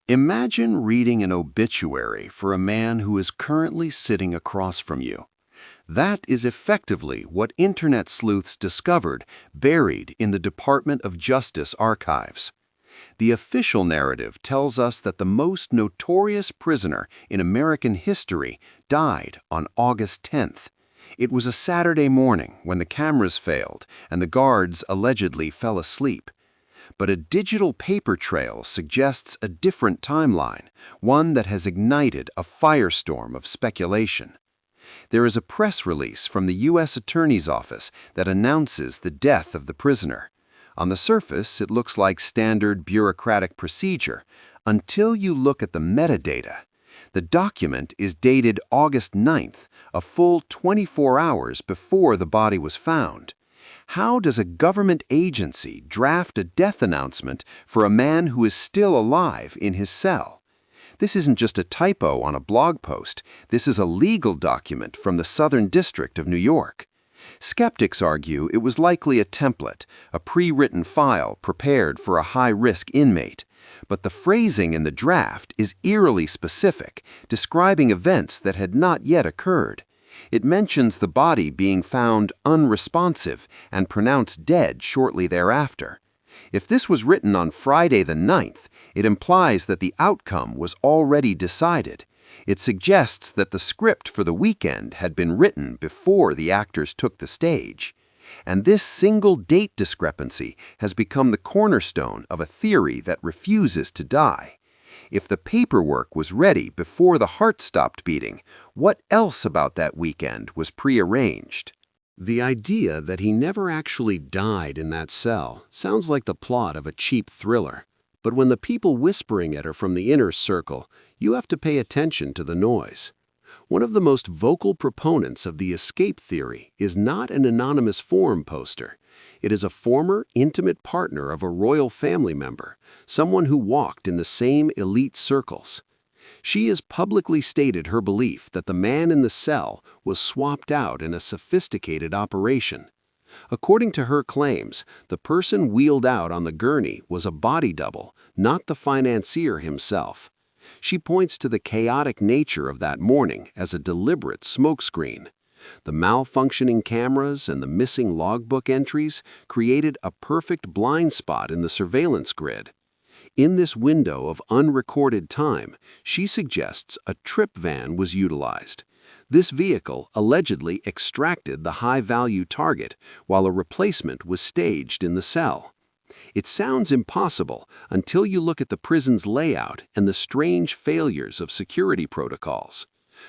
Imagine reading an obituary for a man who is currently sitting across from you. That is effectively what Internet sleuths discovered buried in the Department of Justice archives. The official narrative tells us that the most notorious prisoner in American history died on August 10th. It was a Saturday morning when the cameras failed and the guards allegedly fell asleep. But a digital paper trail suggests a different timeline, one that has ignited a firestorm of speculation. There is a press release from the U.S. Attorney's Office that announces the death of the prisoner. On the surface, it looks like standard bureaucratic procedure, until you look at the metadata. The document is dated August 9th, a full 24 hours before the body was found. How does a government agency draft a death announcement for a man who is still alive in his cell? This isn't just a typo on a blog post. This is a legal document from the Southern District of New York. Skeptics argue it was likely a template, a pre-written file prepared for a high-risk inmate. But the phrasing in the draft is eerily specific, describing events that had not yet occurred. It mentions the body being found unresponsive and pronounced dead shortly thereafter. If this was written on Friday the 9th, it implies that the outcome was already decided. It suggests that the script for the weekend had been written before the actors took the stage. And this single date discrepancy has become the cornerstone of a theory that refuses to die. If the paperwork was ready before the heart stopped beating, what else about that weekend was prearranged? The idea that he never actually died in that cell sounds like the plot of a cheap thriller. But when the people whispering it are from the inner circle, you have to pay attention to the noise. One of the most vocal proponents of the escape theory is not an anonymous forum poster. It is a former intimate partner of a royal family member, someone who walked in the same elite circles. She has publicly stated her belief that the man in the cell was swapped out in a sophisticated operation. According to her claims, the person wheeled out on the gurney was a body double, not the financier himself. She points to the chaotic nature of that morning as a deliberate smokescreen. The malfunctioning cameras and the missing logbook entries created a perfect blind spot in the surveillance grid. In this window of unrecorded time, she suggests a trip van was utilized. This vehicle allegedly extracted the high-value target while a replacement was staged in the cell. It sounds impossible until you look at the prison's layout and the strange failures of security protocols.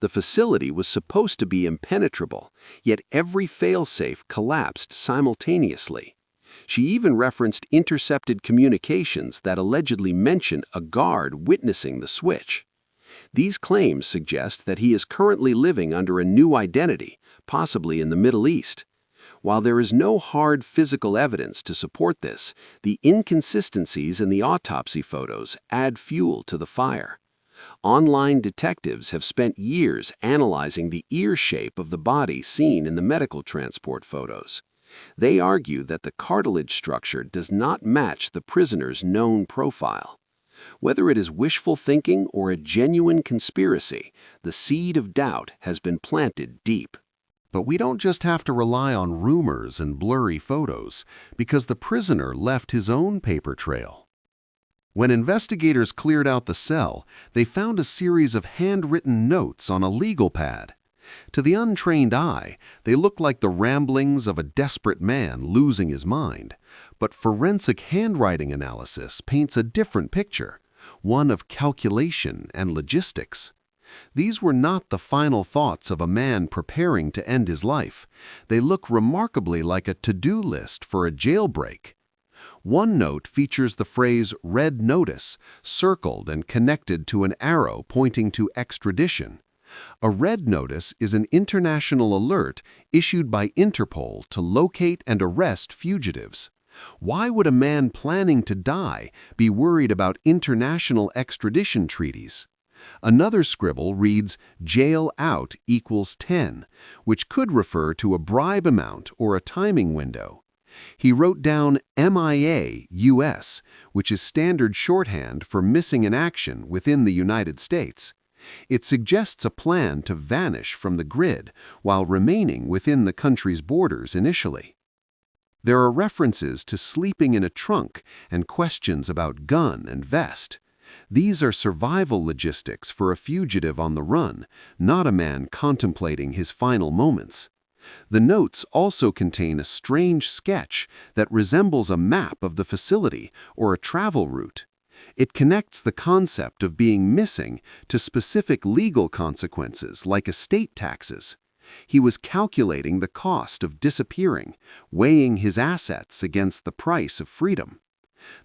The facility was supposed to be impenetrable, yet every failsafe collapsed simultaneously. She even referenced intercepted communications that allegedly mention a guard witnessing the switch. These claims suggest that he is currently living under a new identity, possibly in the Middle East. While there is no hard physical evidence to support this, the inconsistencies in the autopsy photos add fuel to the fire. Online detectives have spent years analyzing the ear shape of the body seen in the medical transport photos. They argue that the cartilage structure does not match the prisoner's known profile. Whether it is wishful thinking or a genuine conspiracy, the seed of doubt has been planted deep. But we don't just have to rely on rumors and blurry photos, because the prisoner left his own paper trail. When investigators cleared out the cell, they found a series of handwritten notes on a legal pad. To the untrained eye, they look like the ramblings of a desperate man losing his mind. But forensic handwriting analysis paints a different picture, one of calculation and logistics. These were not the final thoughts of a man preparing to end his life. They look remarkably like a to-do list for a jailbreak. One note features the phrase "red notice" circled and connected to an arrow pointing to extradition. A red notice is an international alert issued by Interpol to locate and arrest fugitives. Why would a man planning to die be worried about international extradition treaties? Another scribble reads "jail out equals 10," which could refer to a bribe amount or a timing window. He wrote down MIA US, which is standard shorthand for missing in action within the United States. It suggests a plan to vanish from the grid while remaining within the country's borders initially. There are references to sleeping in a trunk and questions about gun and vest. These are survival logistics for a fugitive on the run, not a man contemplating his final moments. The notes also contain a strange sketch that resembles a map of the facility or a travel route. It connects the concept of being missing to specific legal consequences like estate taxes. He was calculating the cost of disappearing, weighing his assets against the price of freedom.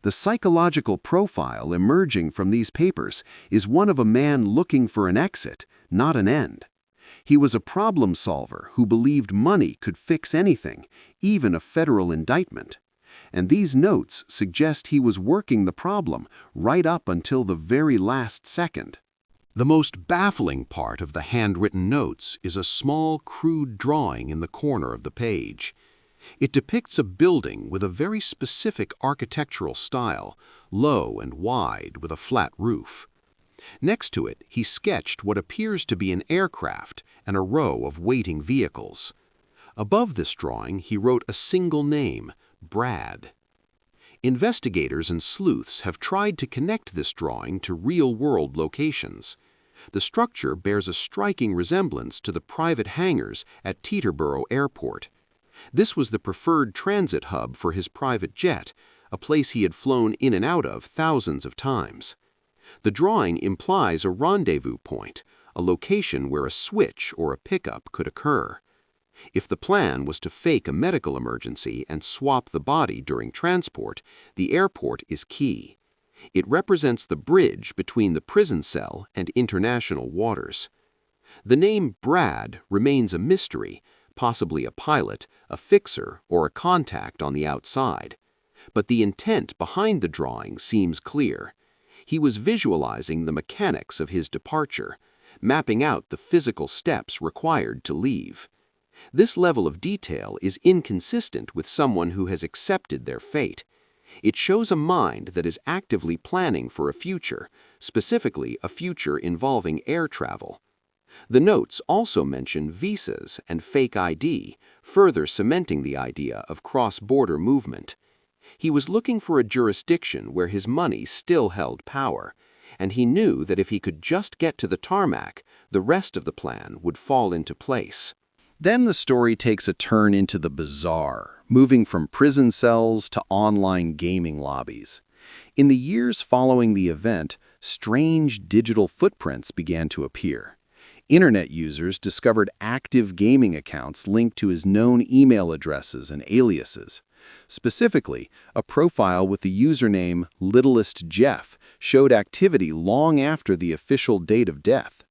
The psychological profile emerging from these papers is one of a man looking for an exit, not an end. He was a problem solver who believed money could fix anything, even a federal indictment. And these notes suggest he was working the problem right up until the very last second. The most baffling part of the handwritten notes is a small, crude drawing in the corner of the page. It depicts a building with a very specific architectural style, low and wide with a flat roof. Next to it, he sketched what appears to be an aircraft and a row of waiting vehicles. Above this drawing, he wrote a single name, Brad. Investigators and sleuths have tried to connect this drawing to real-world locations. The structure bears a striking resemblance to the private hangars at Teterboro Airport. This was the preferred transit hub for his private jet, a place he had flown in and out of thousands of times. The drawing implies a rendezvous point, a location where a switch or a pickup could occur. If the plan was to fake a medical emergency and swap the body during transport, the airport is key. It represents the bridge between the prison cell and international waters. The name Brad remains a mystery, possibly a pilot, a fixer, or a contact on the outside. But the intent behind the drawing seems clear. He was visualizing the mechanics of his departure, mapping out the physical steps required to leave. This level of detail is inconsistent with someone who has accepted their fate. It shows a mind that is actively planning for a future, specifically a future involving air travel. The notes also mention visas and fake ID, further cementing the idea of cross-border movement. He was looking for a jurisdiction where his money still held power, and he knew that if he could just get to the tarmac, the rest of the plan would fall into place. Then the story takes a turn into the bizarre, moving from prison cells to online gaming lobbies. In the years following the event, strange digital footprints began to appear. Internet users discovered active gaming accounts linked to his known email addresses and aliases. Specifically, a profile with the username Littlest Jeff showed activity long after the official date of death.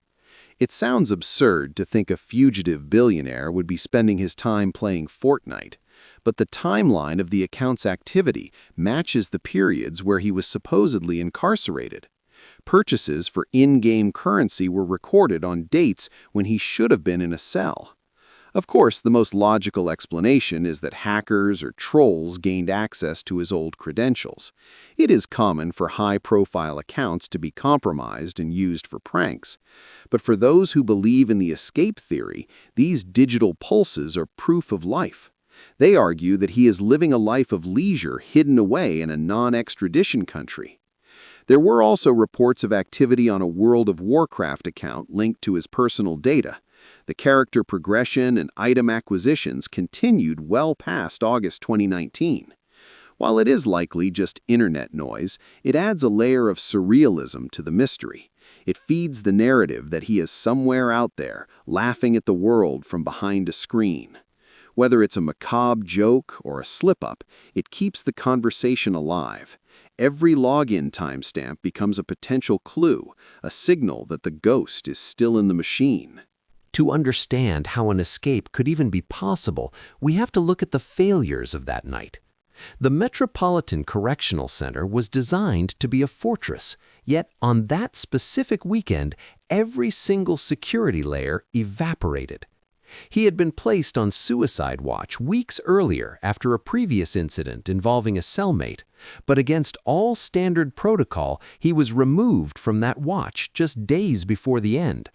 It sounds absurd to think a fugitive billionaire would be spending his time playing Fortnite, but the timeline of the account's activity matches the periods where he was supposedly incarcerated. Purchases for in-game currency were recorded on dates when he should have been in a cell. Of course, the most logical explanation is that hackers or trolls gained access to his old credentials. It is common for high-profile accounts to be compromised and used for pranks. But for those who believe in the escape theory, these digital pulses are proof of life. They argue that he is living a life of leisure hidden away in a non-extradition country. There were also reports of activity on a World of Warcraft account linked to his personal data. The character progression and item acquisitions continued well past August 2019. While it is likely just internet noise, it adds a layer of surrealism to the mystery. It feeds the narrative that he is somewhere out there, laughing at the world from behind a screen. Whether it's a macabre joke or a slip-up, it keeps the conversation alive. Every login timestamp becomes a potential clue, a signal that the ghost is still in the machine. To understand how an escape could even be possible, we have to look at the failures of that night. The Metropolitan Correctional Center was designed to be a fortress, yet on that specific weekend, every single security layer evaporated. He had been placed on suicide watch weeks earlier after a previous incident involving a cellmate, but against all standard protocol, he was removed from that watch just days before the end.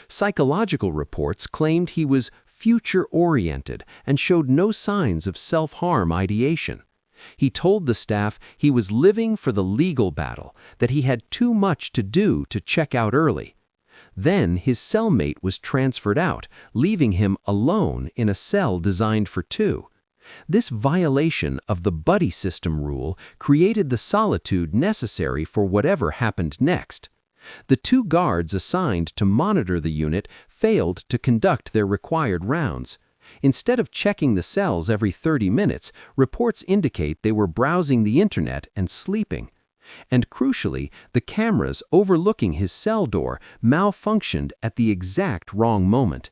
Psychological reports claimed he was future-oriented and showed no signs of self-harm ideation. He told the staff he was living for the legal battle, that he had too much to do to check out early. Then his cellmate was transferred out, leaving him alone in a cell designed for two. This violation of the buddy system rule created the solitude necessary for whatever happened next. The two guards assigned to monitor the unit failed to conduct their required rounds. Instead of checking the cells every 30 minutes, reports indicate they were browsing the internet and sleeping. And crucially, the cameras overlooking his cell door malfunctioned at the exact wrong moment.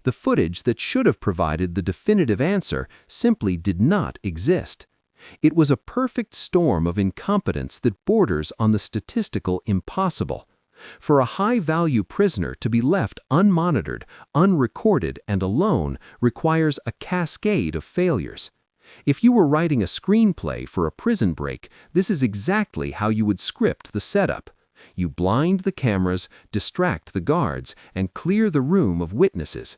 The footage that should have provided the definitive answer simply did not exist. It was a perfect storm of incompetence that borders on the statistical impossible. For a high-value prisoner to be left unmonitored, unrecorded, and alone requires a cascade of failures. If you were writing a screenplay for a prison break, this is exactly how you would script the setup. You blind the cameras, distract the guards, and clear the room of witnesses.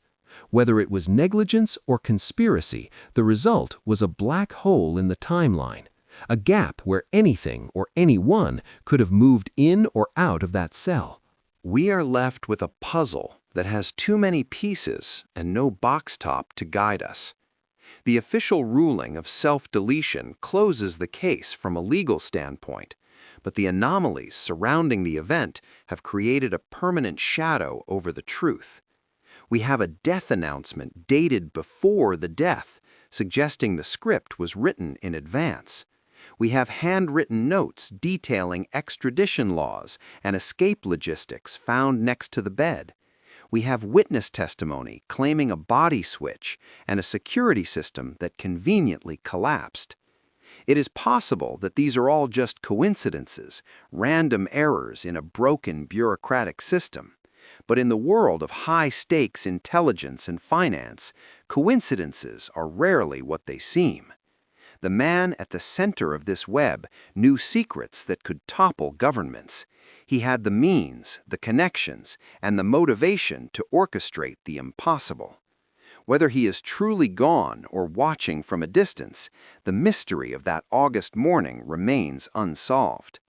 Whether it was negligence or conspiracy, the result was a black hole in the timeline, a gap where anything or anyone could have moved in or out of that cell. We are left with a puzzle that has too many pieces and no box top to guide us. The official ruling of self-deletion closes the case from a legal standpoint, but the anomalies surrounding the event have created a permanent shadow over the truth. We have a death announcement dated before the death, suggesting the script was written in advance. We have handwritten notes detailing extradition laws and escape logistics found next to the bed. We have witness testimony claiming a body switch and a security system that conveniently collapsed. It is possible that these are all just coincidences, random errors in a broken bureaucratic system. But in the world of high-stakes intelligence and finance, coincidences are rarely what they seem. The man at the center of this web knew secrets that could topple governments. He had the means, the connections, and the motivation to orchestrate the impossible. Whether he is truly gone or watching from a distance, the mystery of that August morning remains unsolved.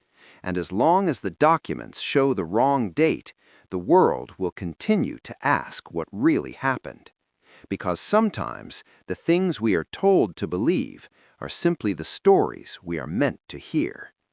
And as long as the documents show the wrong date, the world will continue to ask what really happened. Because sometimes the things we are told to believe are simply the stories we are meant to hear.